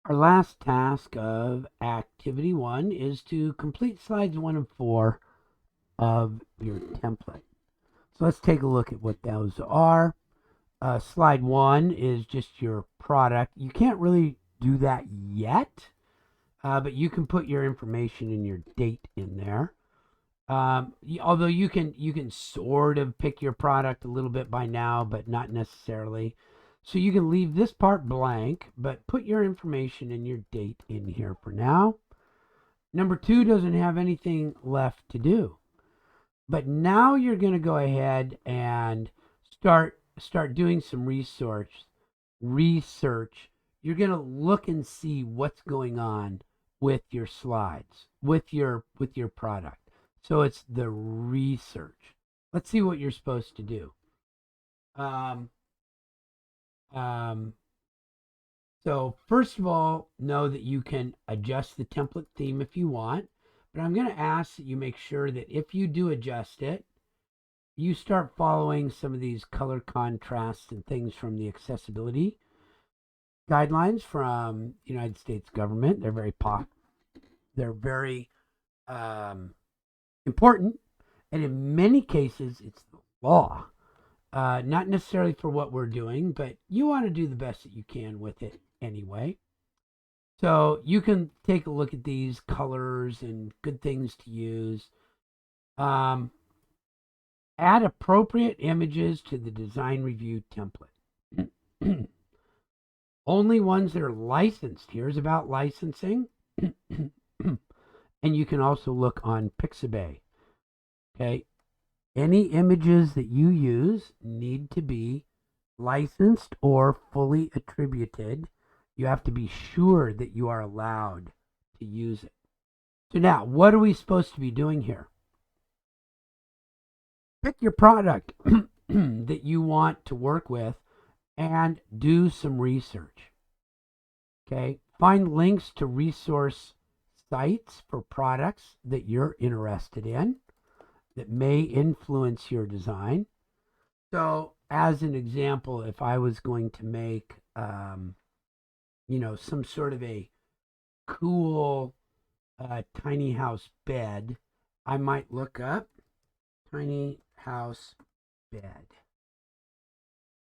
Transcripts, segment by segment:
Our last task of activity 1 is to complete slides 1 and 4 of your template. So let's take a look at what those are. Slide 1 is just your product. You can't really do that yet, but you can put your information and your date in there. Although you can sort of pick your product a little bit by now, but not necessarily. So you can leave this part blank, but put your information and your date in here for now. Number 2 doesn't have anything left to do. But now you're going to go ahead and start doing some research. You're going to look and see what's going on with your slides, with your product. So it's the research. Let's see what you're supposed to do. Um, um, so first of all, know that you can adjust the template theme if you want, but I'm going to ask that you make sure that if you do adjust it, you start following some of these color contrasts and things from the accessibility guidelines from the United States government. They're very important, and in many cases, it's the law. Not necessarily for what we're doing, but you want to do the best that you can with it anyway. So you can take a look at these colors and good things to use. Um, Add appropriate images to the design review template. Only ones that are licensed. Here's about licensing. And you can also look on Pixabay. Okay. Any images that you use need to be licensed or fully attributed. You have to be sure that you are allowed to use it. So now, what are we supposed to be doing here? Pick your product that you want to work with and do some research. Okay. Find links to resource sites for products that you're interested in that may influence your design. So, as an example, if I was going to make, some sort of a cool tiny house bed, I might look up tiny house bed.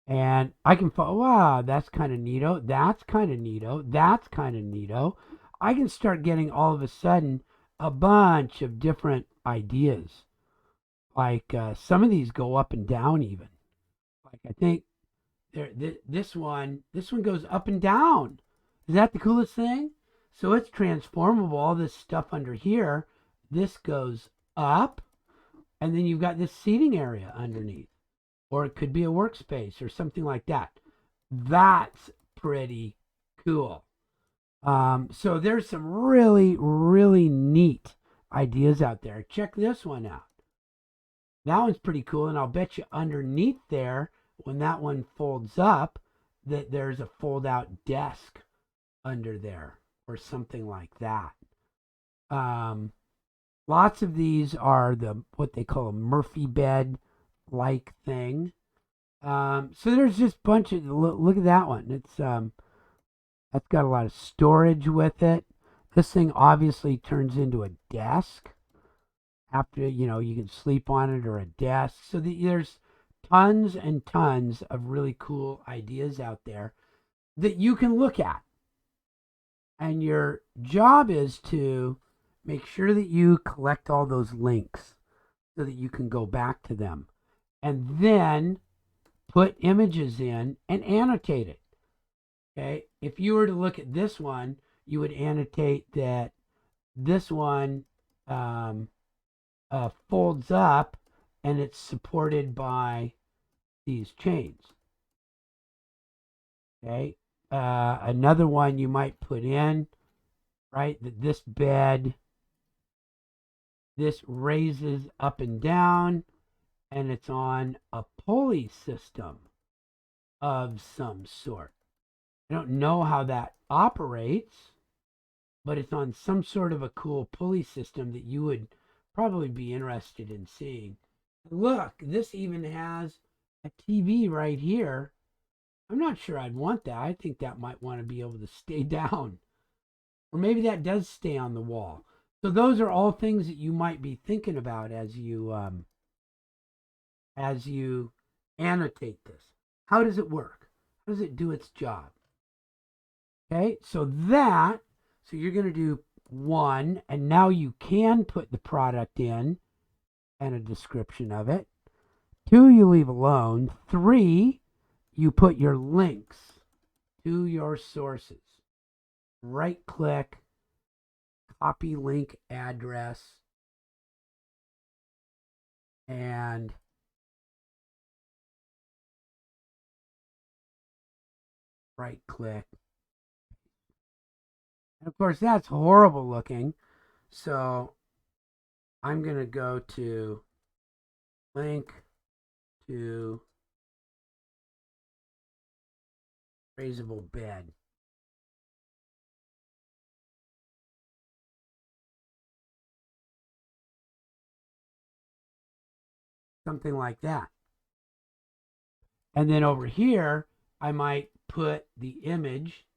And I can follow, wow, that's kind of neato. That's kind of neato. That's kind of neato. I can start getting all of a sudden a bunch of different ideas. Like some of these go up and down even. Like I think this one goes up and down. Is that the coolest thing? So it's transformable. All this stuff under here, this goes up, and then you've got this seating area underneath, or it could be a workspace or something like that. That's pretty cool. So there's some really, really neat ideas out there. Check this one out. That one's pretty cool, and I'll bet you underneath there, when that one folds up, that there's a fold-out desk under there or something like that. Um, Lots of these are what they call a Murphy bed like thing. So there's just a bunch of look at that one. It's that's got a lot of storage with it. This thing obviously turns into a desk after you can sleep on it or a desk. So there's tons and tons of really cool ideas out there that you can look at. And your job is to make sure that you collect all those links so that you can go back to them and then put images in and annotate it. Okay. If you were to look at this one, you would annotate that this one folds up and it's supported by these chains. Okay. Another one you might put in, right? That this bed, this raises up and down, and it's on a pulley system of some sort. I don't know how that operates, but it's on some sort of a cool pulley system that you would probably be interested in seeing. Look, this even has a TV right here. I'm not sure I'd want that. I think that might want to be able to stay down. Or maybe that does stay on the wall. So those are all things that you might be thinking about as you annotate this. How does it work? How does it do its job? Okay, so you're going to do 1, and now you can put the product in and a description of it. 2, you leave alone. 3, you put your links to your sources. Right click, copy link address, and right click. And of course, that's horrible looking. So I'm going to go to link to raisable bed. Something like that. And then over here, I might put the image.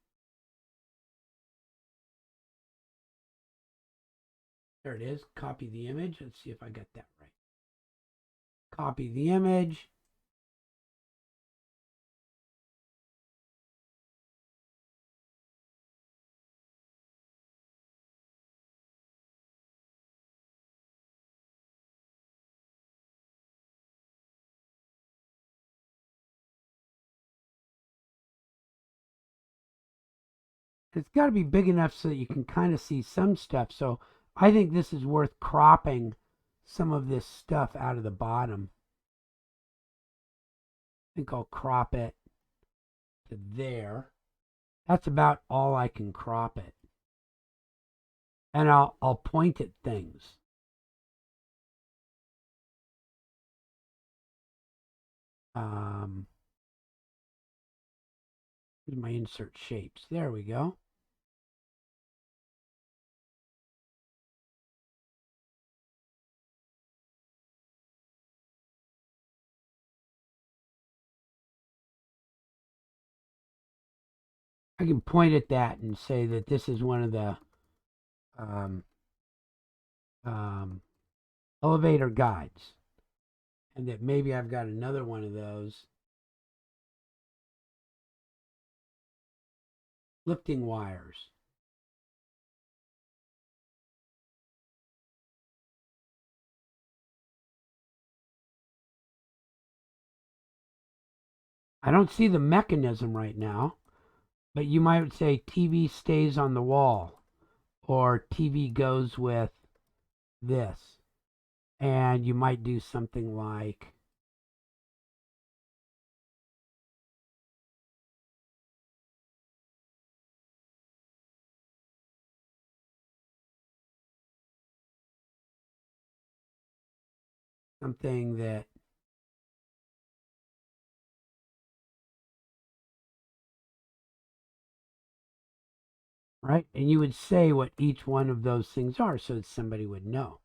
There it is. Copy the image. Let's see if I got that right. Copy the image. It's got to be big enough so that you can kind of see some stuff. So I think this is worth cropping some of this stuff out of the bottom. I think I'll crop it to there. That's about all I can crop it. And I'll point at things. Here's my insert shapes. There we go. I can point at that and say that this is one of the elevator guides, and that maybe I've got another one of those lifting wires. I don't see the mechanism right now, but you might say TV stays on the wall, or TV goes with this. And you might do something like something that right? And you would say what each one of those things are so that somebody would know.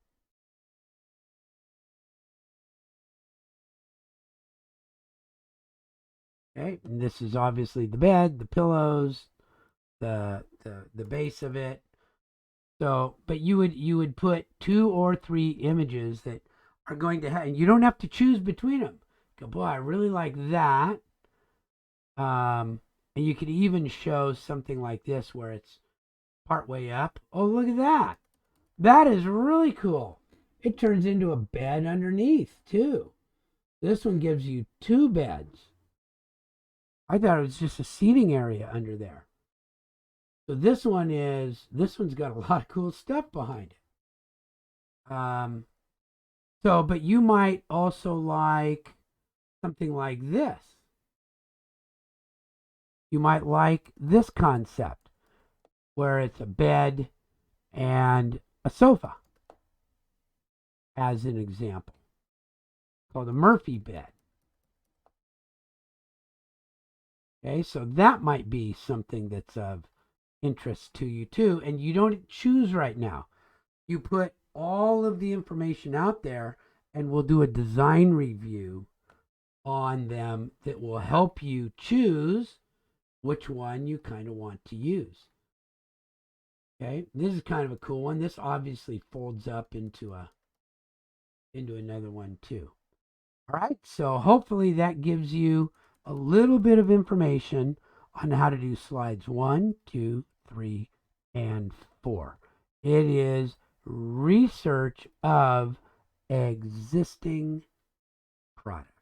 Okay, and this is obviously the bed, the pillows, the base of it. So, but you would put 2 or 3 images that are going to have, and you don't have to choose between them. Go, boy, I really like that. And you could even show something like this where it's part way up. Oh, look at that. That is really cool. It turns into a bed underneath too. This one gives you 2 beds. I thought it was just a seating area under there. So this one's got a lot of cool stuff behind it. But you might also like something like this. You might like this concept where it's a bed and a sofa, as an example, called a Murphy bed. Okay, so that might be something that's of interest to you too, and you don't choose right now. You put all of the information out there, and we'll do a design review on them that will help you choose which one you kind of want to use. Okay, this is kind of a cool one. This obviously folds up into another one too. All right, so hopefully that gives you a little bit of information on how to do slides 1, 2, 3, and 4. It is research of existing products.